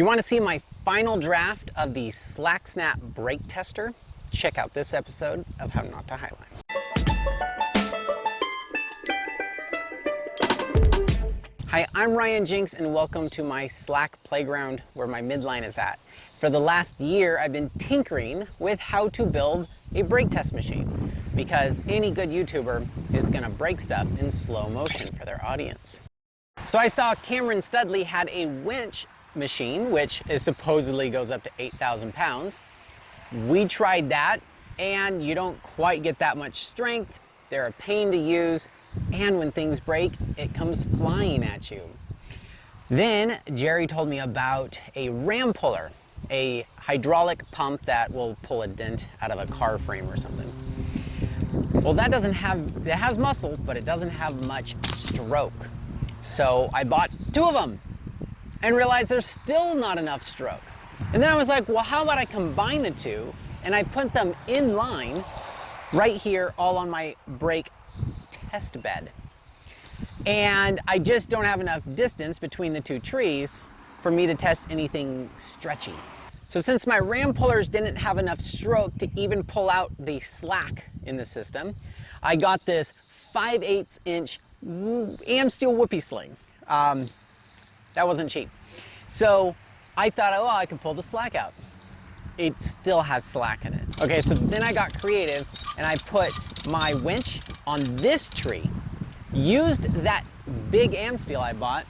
Do you want to see my final draft of the SlackSnap brake tester? Check out this episode of How Not to Highline. Hi, I'm Ryan Jinks and welcome to my Slack playground where my midline is at. For the last year, I've been tinkering with how to build a brake test machine because any good YouTuber is gonna break stuff in slow motion for their audience. So I saw Cameron Studley had a winch machine, which is supposedly goes up to 8,000 pounds. We tried that and you don't quite get that much strength. They're a pain to use. And when things break, it comes flying at you. Then Jerry told me about a ram puller, a hydraulic pump that will pull a dent out of a car frame or something. Well, it has muscle, but it doesn't have much stroke. So I bought two of them and realized there's still not enough stroke. And then I was like, well, how about I combine the two and I put them in line right here, all on my brake test bed. And I just don't have enough distance between the two trees for me to test anything stretchy. So since my ram pullers didn't have enough stroke to even pull out the slack in the system, I got this 5/8 inch Amsteel Whoopie Sling. That wasn't cheap. So I thought, oh, I could pull the slack out. It still has slack in it. Okay, so then I got creative and I put my winch on this tree, used that big Amsteel I bought,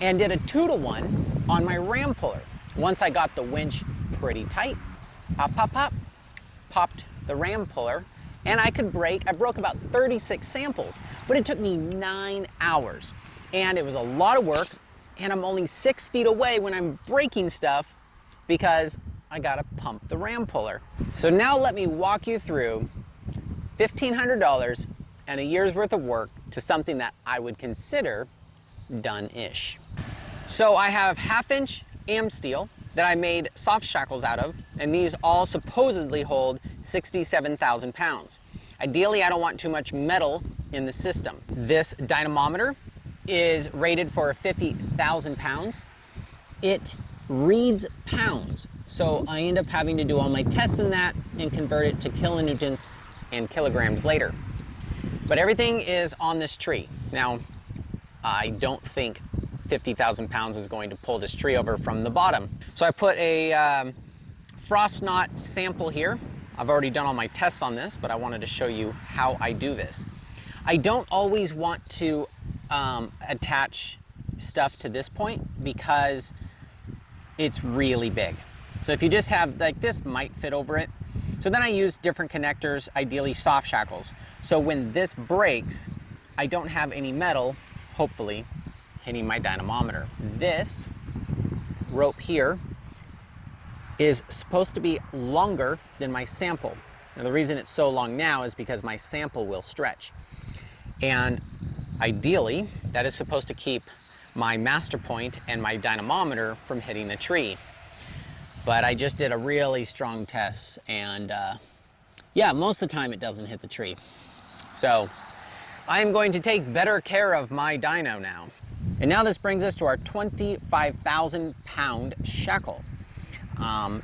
and did a 2-to-1 on my ram puller. Once I got the winch pretty tight, pop, pop, pop, popped the ram puller, and I broke about 36 samples, but it took me 9 hours. And it was a lot of work, and I'm only 6 feet away when I'm breaking stuff because I gotta pump the ram puller. So now let me walk you through $1,500 and a year's worth of work to something that I would consider done-ish. So I have 1/2 inch Amsteel that I made soft shackles out of, and these all supposedly hold 67,000 pounds. Ideally, I don't want too much metal in the system. This dynamometer is rated for 50,000 pounds. It reads pounds, so I end up having to do all my tests in that and convert it to kilonewtons and kilograms later. But everything is on this tree. Now, I don't think 50,000 pounds is going to pull this tree over from the bottom. So I put a frost knot sample here. I've already done all my tests on this, but I wanted to show you how I do this. I don't always want to attach stuff to this point because it's really big. So if you just have, like, this might fit over it. So then I use different connectors, ideally soft shackles. So when this breaks, I don't have any metal, hopefully, hitting my dynamometer. This rope here is supposed to be longer than my sample. Now the reason it's so long now is because my sample will stretch. And ideally, that is supposed to keep my master point and my dynamometer from hitting the tree. But I just did a really strong test and yeah, most of the time it doesn't hit the tree. So I am going to take better care of my dyno now. And now this brings us to our 25,000 pound shackle.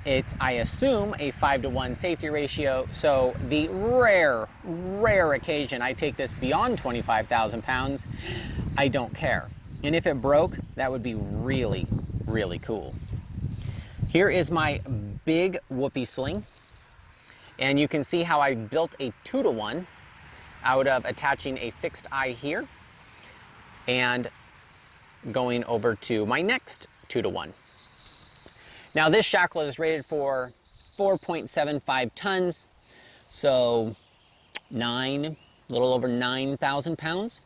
It's, I assume, a 5-to-1 safety ratio. So the rare occasion I take this beyond 25,000 pounds, I don't care. And if it broke, that would be really, really cool. Here is my big Whoopie Sling. And you can see how I built a 2-to-1 out of attaching a fixed eye here and going over to my next 2-to-1. Now this shackle is rated for 4.75 tons, so a little over 9,000 pounds.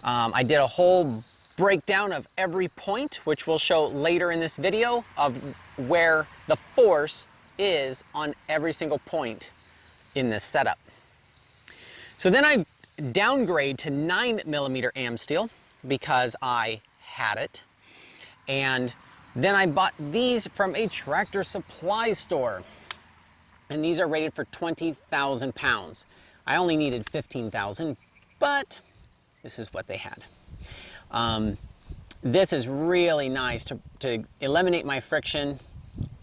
I did a whole breakdown of every point, which we'll show later in this video, of where the force is on every single point in this setup. So then I downgrade to 9mm Amsteel because I had it. And then I bought these from a Tractor Supply store. And these are rated for 20,000 pounds. I only needed 15,000, but this is what they had. This is really nice to eliminate my friction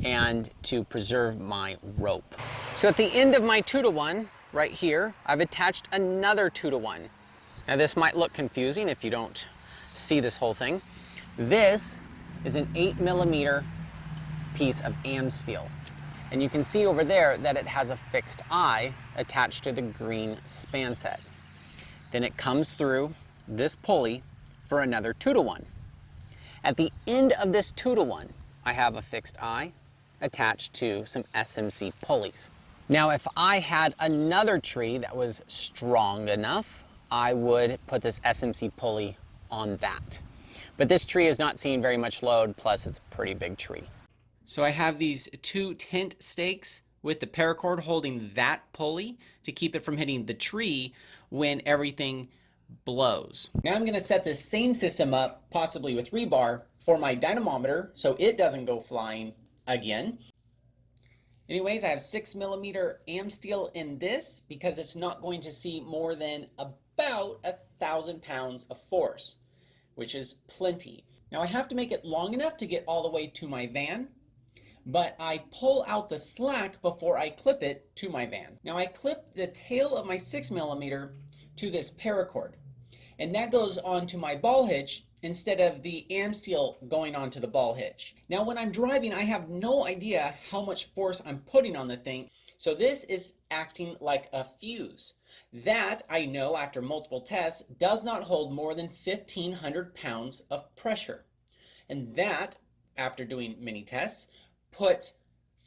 and to preserve my rope. So at the end of my 2-to-1 right here, I've attached another 2-to-1. Now this might look confusing if you don't see this whole thing. This is an 8mm piece of AM steel. And you can see over there that it has a fixed eye attached to the green span set. Then it comes through this pulley for another 2-to-1. At the end of this 2-to-1, I have a fixed eye attached to some SMC pulleys. Now, if I had another tree that was strong enough, I would put this SMC pulley on that. But this tree is not seeing very much load, plus it's a pretty big tree. So I have these 2 tent stakes with the paracord holding that pulley to keep it from hitting the tree when everything blows. Now I'm going to set this same system up, possibly with rebar, for my dynamometer so it doesn't go flying again. Anyways, I have 6mm AM steel in this because it's not going to see more than about 1,000 pounds of force, which is plenty. Now I have to make it long enough to get all the way to my van, but I pull out the slack before I clip it to my van. Now I clip the tail of my 6mm to this paracord, and that goes onto my ball hitch instead of the AM steel going onto the ball hitch. Now when I'm driving, I have no idea how much force I'm putting on the thing, so this is acting like a fuse. That, I know after multiple tests, does not hold more than 1,500 pounds of pressure. And that, after doing many tests, puts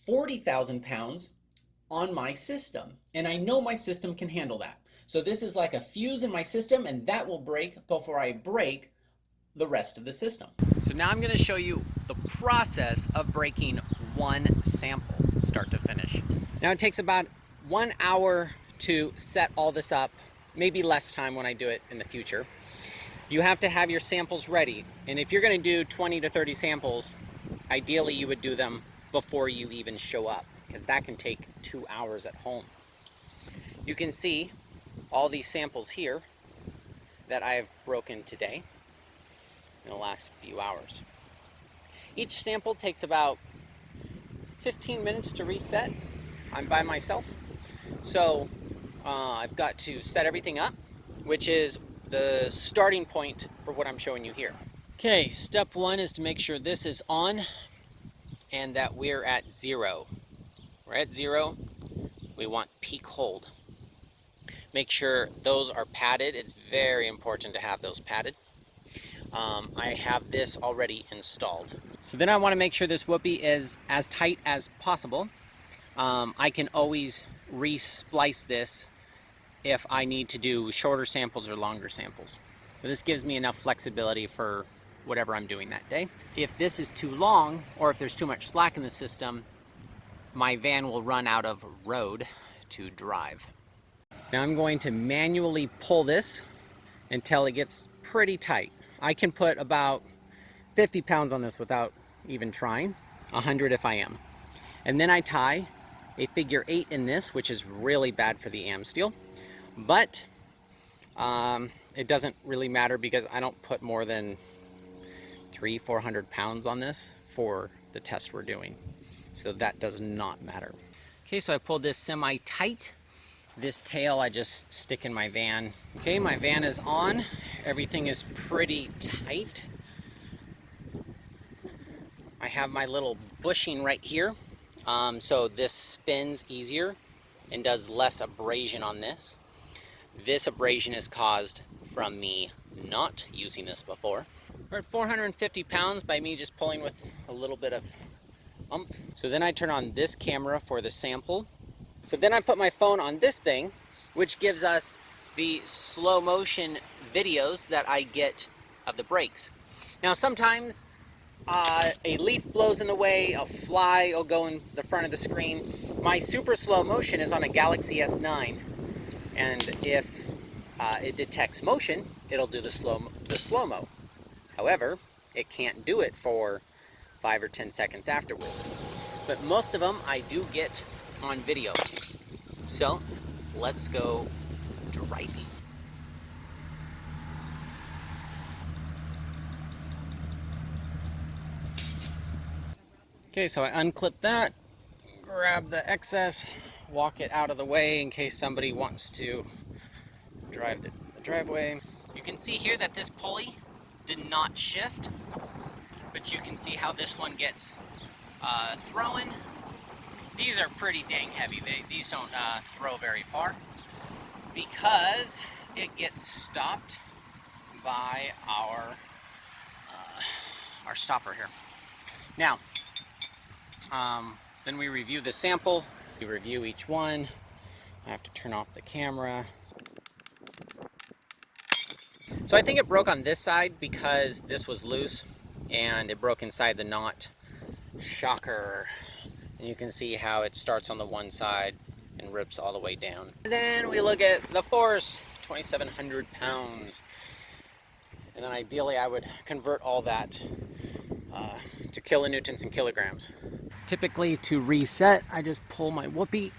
40,000 pounds on my system. And I know my system can handle that. So this is like a fuse in my system, and that will break before I break the rest of the system. So now I'm going to show you the process of breaking one sample, start to finish. Now it takes about 1 hour to set all this up, maybe less time when I do it in the future. You have to have your samples ready, and if you're going to do 20 to 30 samples, ideally you would do them before you even show up, because that can take 2 hours at home. You can see all these samples here that I've broken today in the last few hours. Each sample takes about 15 minutes to reset. I'm by myself, so I've got to set everything up, which is the starting point for what I'm showing you here. Okay, step 1 is to make sure this is on and that we're at 0. We're at 0. We want peak hold. Make sure those are padded. It's very important to have those padded. I have this already installed. So then I want to make sure this whoopie is as tight as possible. I can always re-splice this if I need to do shorter samples or longer samples. But this gives me enough flexibility for whatever I'm doing that day. If this is too long, or if there's too much slack in the system, my van will run out of road to drive. Now I'm going to manually pull this until it gets pretty tight. I can put about 50 pounds on this without even trying, 100 if I am. And then I tie a figure 8 in this, which is really bad for the AM steel, but it doesn't really matter because I don't put more than 300-400 pounds on this for the test we're doing, so that does not matter. Okay, so I pulled this semi-tight. This tail I just stick in my van. Okay, my van is on. Everything is pretty tight. I have my little bushing right here, so this spins easier and does less abrasion on this. This abrasion is caused from me not using this before. We're at 450 pounds by me just pulling with a little bit of oomph. So then I turn on this camera for the sample. So then I put my phone on this thing, which gives us the slow motion videos that I get of the breaks. Now sometimes a leaf blows in the way, a fly will go in the front of the screen. My super slow motion is on a Galaxy S9, and if it detects motion, it'll do the slow-mo. However, it can't do it for 5 or 10 seconds afterwards. But most of them I do get on video. So let's go driving. Okay, so I unclip that, grab the excess, walk it out of the way in case somebody wants to drive the driveway. You can see here that this pulley did not shift, but you can see how this one gets thrown. These are pretty dang heavy. These don't throw very far because it gets stopped by our stopper here. Now, then we review the sample. We review each one. I have to turn off the camera. So I think it broke on this side because this was loose and it broke inside the knot. Shocker. And you can see how it starts on the one side and rips all the way down. And then we look at the force, 2,700 pounds. And then ideally I would convert all that to kilonewtons and kilograms. Typically to reset, I just pull my Whoopie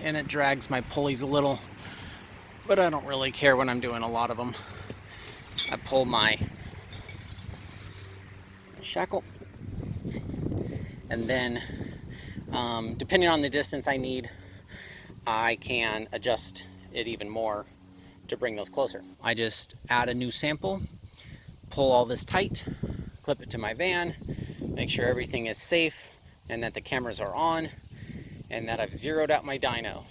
and it drags my pulleys a little, but I don't really care when I'm doing a lot of them. I pull my shackle, and then depending on the distance I need, I can adjust it even more to bring those closer. I just add a new sample, pull all this tight, clip it to my van, make sure everything is safe and that the cameras are on and that I've zeroed out my dyno.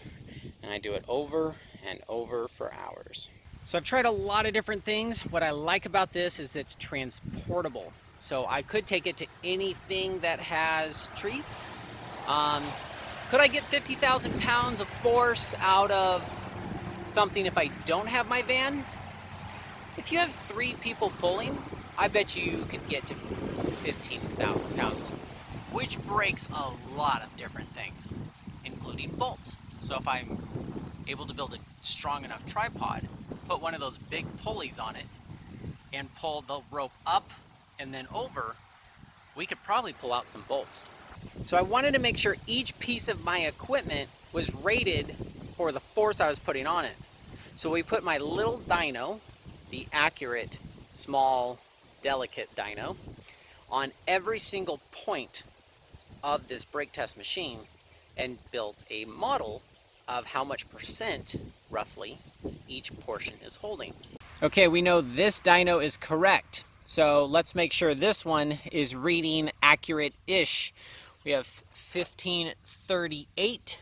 And I do it over and over for hours. So I've tried a lot of different things. What I like about this is it's transportable. So I could take it to anything that has trees. Could I get 50,000 pounds of force out of something if I don't have my van? If you have 3 people pulling, I bet you could get to 15,000 pounds, which breaks a lot of different things, including bolts. So if I'm able to build a strong enough tripod, put one of those big pulleys on it, and pull the rope up and then over, we could probably pull out some bolts. So I wanted to make sure each piece of my equipment was rated for the force I was putting on it. So we put my little dyno, the accurate, small, delicate dyno, on every single point of this brake test machine and built a model of how much percent, roughly, each portion is holding. Okay, we know this dyno is correct. So let's make sure this one is reading accurate-ish. We have 1538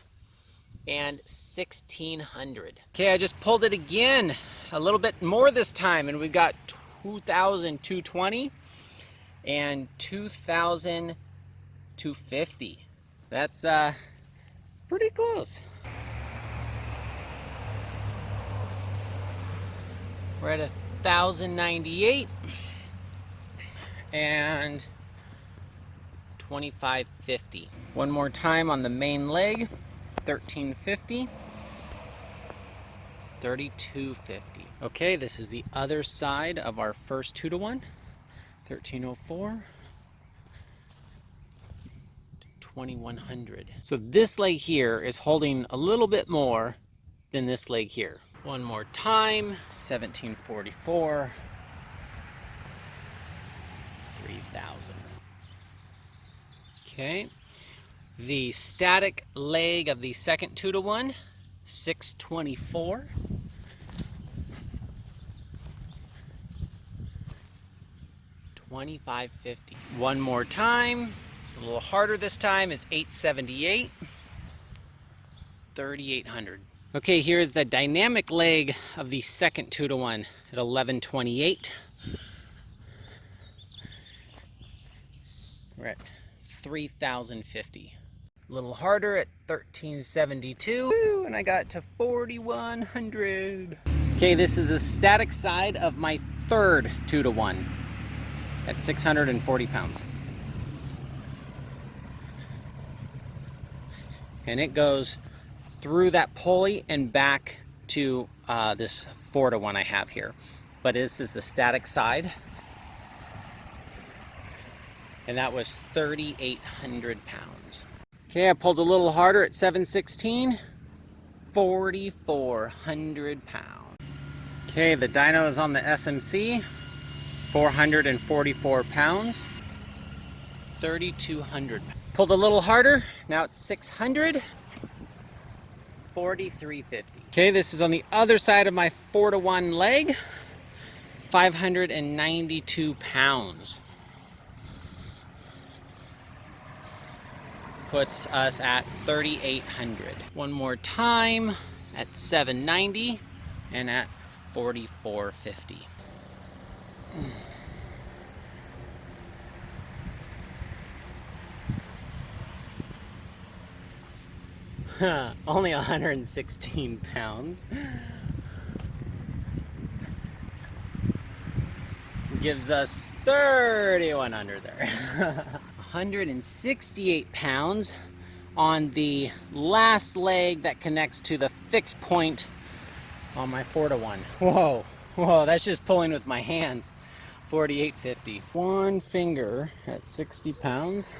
and 1600. Okay, I just pulled it again, a little bit more this time, and we've got 2,220 and 2,250. That's pretty close. We're at 1,098 and 2,550. One more time on the main leg, 1,350, 3,250. Okay, this is the other side of our first 2-to-1, 1,304, 2,100. So this leg here is holding a little bit more than this leg here. One more time, 1,744, 3,000. Okay, the static leg of the second 2-to-1, 624. 2,550. One more time, it's a little harder this time, is 878, 3,800. Okay, here's the dynamic leg of the second 2-to-1 at 1128. We're at 3,050. A little harder at 1372, and I got to 4,100. Okay, this is the static side of my third 2-to-1 at 640 pounds. And it goes through that pulley and back to this 4-to-1 I have here. But this is the static side. And that was 3,800 pounds. Okay, I pulled a little harder at 716, 4,400 pounds. Okay, the dyno is on the SMC, 444 pounds, 3,200. Pulled a little harder, now it's 600. 4,350. Okay, this is on the other side of my 4-to-1 leg. 592 pounds. Puts us at 3,800. One more time at 790 and at 4,450. Only 116 pounds. Gives us 3,100 there. 168 pounds on the last leg that connects to the fixed point on my 4-to-1. Whoa, whoa, that's just pulling with my hands. 4,850. One finger at 60 pounds.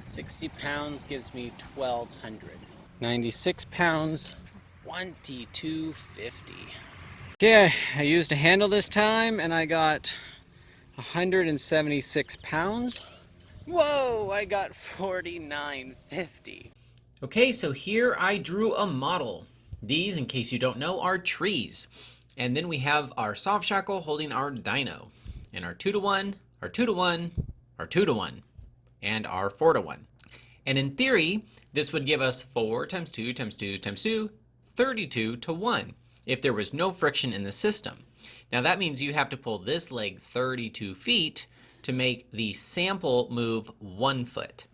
60 pounds gives me 1,200. 96 pounds, 2,250. Okay, I used a handle this time and I got 176 pounds. Whoa, I got 4,950. Okay, so here I drew a model. These, in case you don't know, are trees. And then we have our soft shackle holding our dyno. And our 2-to-1, our 2-to-1, our 2-to-1, and our 4-to-1. And in theory, this would give us 4 times 2 times 2 times 2, 32 to 1, if there was no friction in the system. Now that means you have to pull this leg 32 feet to make the sample move 1 foot.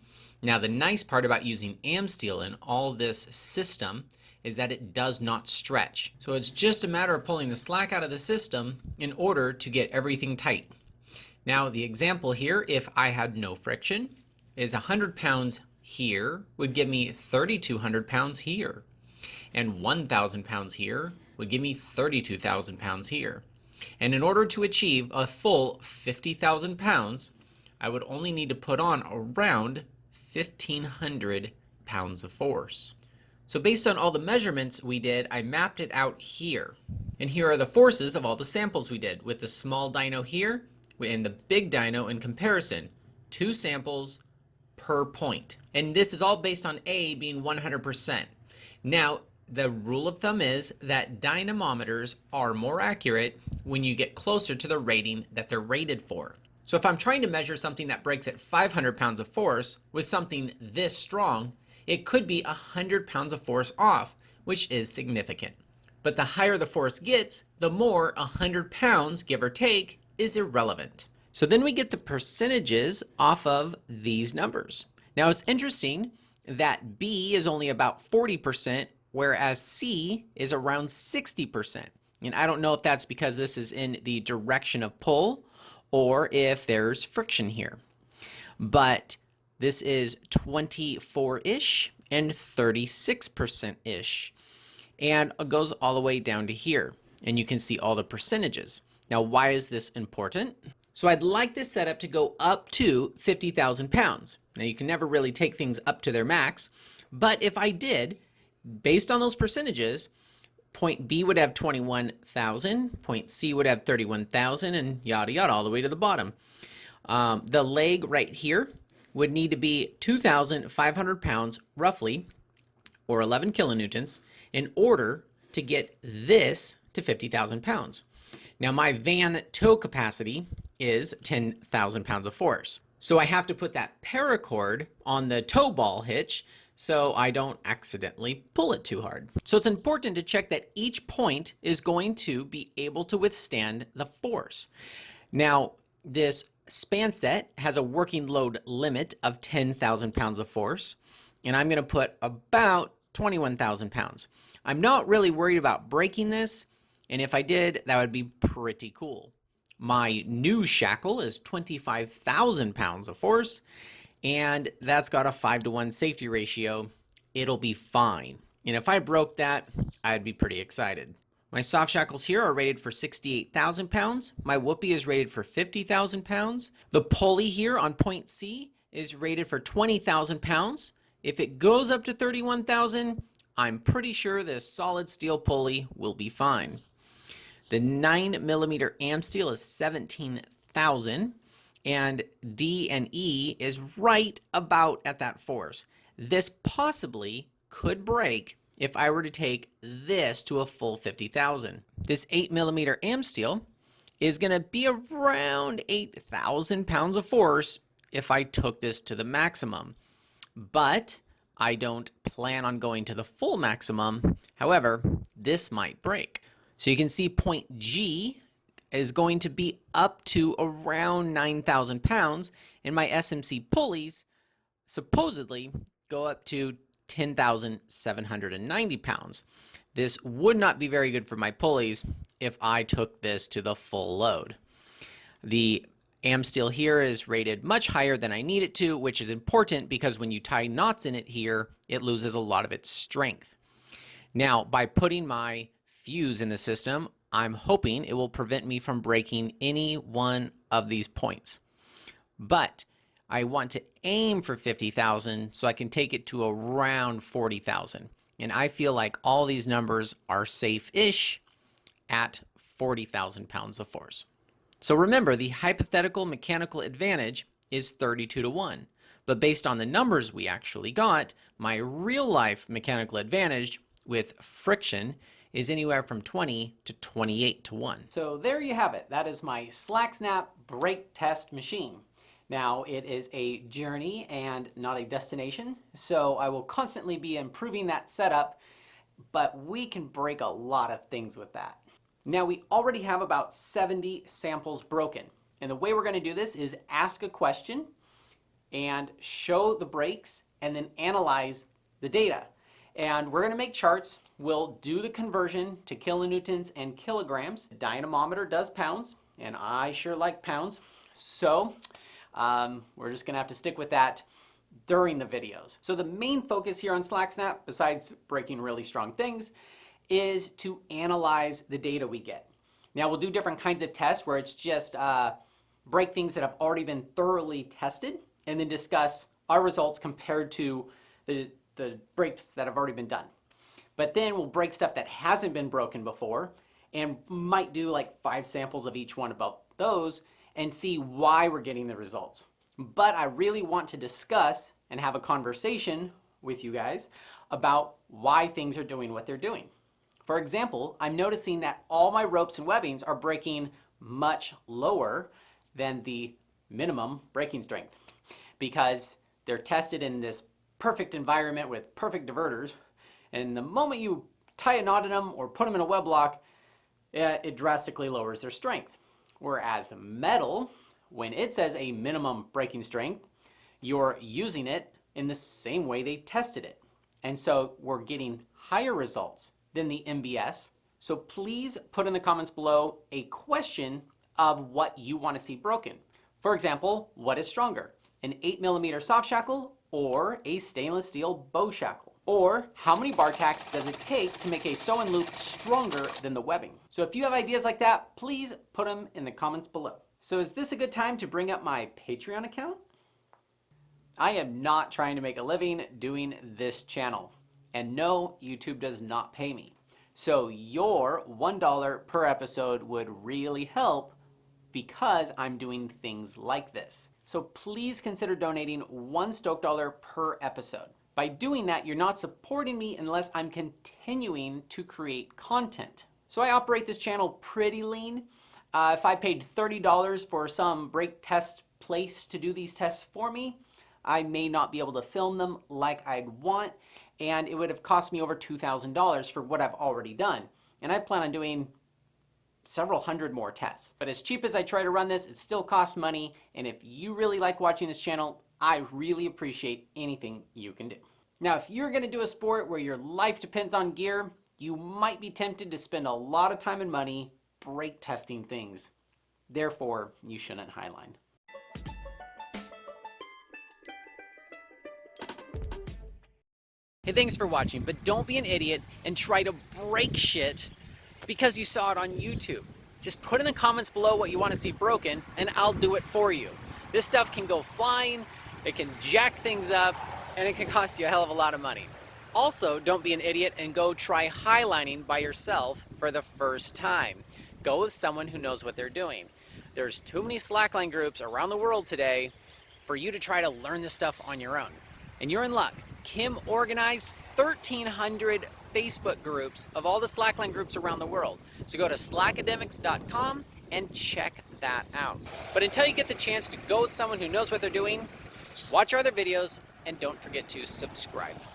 Now the nice part about using AmSteel in all this system is that it does not stretch. So it's just a matter of pulling the slack out of the system in order to get everything tight. Now the example here, if I had no friction, is 100 pounds here would give me 3,200 pounds here. And 1,000 pounds here would give me 32,000 pounds here. And in order to achieve a full 50,000 pounds, I would only need to put on around 1,500 pounds of force. So based on all the measurements we did, I mapped it out here. And here are the forces of all the samples we did, with the small dyno here and the big dyno in comparison. 2 samples per point. And this is all based on A being 100%. Now, the rule of thumb is that dynamometers are more accurate when you get closer to the rating that they're rated for. So if I'm trying to measure something that breaks at 500 pounds of force with something this strong, it could be 100 pounds of force off, which is significant. But the higher the force gets, the more 100 pounds, give or take, is irrelevant. So then we get the percentages off of these numbers. Now it's interesting that B is only about 40%, whereas C is around 60%. And I don't know if that's because this is in the direction of pull or if there's friction here. But this is 24-ish and 36%-ish. And it goes all the way down to here. And you can see all the percentages. Now, why is this important? So I'd like this setup to go up to 50,000 pounds. Now you can never really take things up to their max, but if I did, based on those percentages, point B would have 21,000, point C would have 31,000, and yada yada all the way to the bottom. The leg right here would need to be 2,500 pounds roughly, or 11 kilonewtons, in order to get this to 50,000 pounds. Now my van tow capacity is 10,000 pounds of force. So I have to put that paracord on the tow ball hitch so I don't accidentally pull it too hard. So it's important to check that each point is going to be able to withstand the force. Now this span set has a working load limit of 10,000 pounds of force, and I'm going to put about 21,000 pounds. I'm not really worried about breaking this, and if I did, that would be pretty cool. My new shackle is 25,000 pounds of force, and that's got a 5-to-1 safety ratio. It'll be fine. And if I broke that, I'd be pretty excited. My soft shackles here are rated for 68,000 pounds. My Whoopie is rated for 50,000 pounds. The pulley here on point C is rated for 20,000 pounds. If it goes up to 31,000, I'm pretty sure this solid steel pulley will be fine. The 9mm AmSteel is 17,000, and D and E is right about at that force. This possibly could break if I were to take this to a full 50,000. This 8mm am steel is going to be around 8,000 pounds of force if I took this to the maximum. But I don't plan on going to the full maximum. However, this might break. So you can see point G is going to be up to around 9,000 pounds, and my SMC pulleys supposedly go up to 10,790 pounds. This would not be very good for my pulleys if I took this to the full load. The am steel here is rated much higher than I need it to, which is important because when you tie knots in it here, it loses a lot of its strength. Now, by putting my fuse in the system, I'm hoping it will prevent me from breaking any one of these points. But I want to aim for 50,000 so I can take it to around 40,000. And I feel like all these numbers are safe-ish at 40,000 pounds of force. So remember, the hypothetical mechanical advantage is 32-1. But based on the numbers we actually got, my real-life mechanical advantage with friction is anywhere from 20 to 28-1. So there you have it. That is my SlackSnap brake test machine. Now, it is a journey and not a destination, so I will constantly be improving that setup, but we can break a lot of things with that. Now, we already have about 70 samples broken, and the way we're going to do this is ask a question and show the breaks and then analyze the data. And we're going to make charts. We'll do the conversion to kilonewtons and kilograms. The dynamometer does pounds, and I sure like pounds. So we're just going to have to stick with that during the videos. So the main focus here on SlackSnap, besides breaking really strong things, is to analyze the data we get. Now, we'll do different kinds of tests where it's just break things that have already been thoroughly tested and then discuss our results compared to the breaks that have already been done. But then we'll break stuff that hasn't been broken before and might do like 5 samples of each one about those and see why we're getting the results. But I really want to discuss and have a conversation with you guys about why things are doing what they're doing. For example, I'm noticing that all my ropes and webbings are breaking much lower than the minimum breaking strength because they're tested in this perfect environment with perfect diverters, and the moment you tie a knot in them or put them in a web lock, it drastically lowers their strength. Whereas metal, when it says a minimum breaking strength, you're using it in the same way they tested it. And so we're getting higher results than the MBS. So please put in the comments below a question of what you want to see broken. For example, what is stronger, an 8mm soft shackle or a stainless steel bow shackle? Or how many bar tacks does it take to make a sew-in loop stronger than the webbing? So if you have ideas like that, please put them in the comments below. So is this a good time to bring up my Patreon account? I am not trying to make a living doing this channel. And no, YouTube does not pay me. So your $1 per episode would really help because I'm doing things like this. So please consider donating $1 Stoke dollar per episode. By doing that, you're not supporting me unless I'm continuing to create content. So I operate this channel pretty lean. If I paid $30 for some brake test place to do these tests for me, I may not be able to film them like I'd want, and it would have cost me over $2,000 for what I've already done. And I plan on doing several hundred more tests. But as cheap as I try to run this, it still costs money, and if you really like watching this channel, I really appreciate anything you can do. Now, if you're going to do a sport where your life depends on gear, you might be tempted to spend a lot of time and money brake testing things. Therefore, you shouldn't highline. Hey, thanks for watching, but don't be an idiot and try to break shit because you saw it on YouTube. Just put in the comments below what you want to see broken, and I'll do it for you. This stuff can go flying, it can jack things up, and it can cost you a hell of a lot of money. Also, don't be an idiot and go try highlining by yourself for the first time. Go with someone who knows what they're doing. There's too many slackline groups around the world today for you to try to learn this stuff on your own. And you're in luck. Kim organized 1,300 Facebook groups of all the slackline groups around the world. So go to slackademics.com and check that out. But until you get the chance to go with someone who knows what they're doing, watch our other videos and don't forget to subscribe.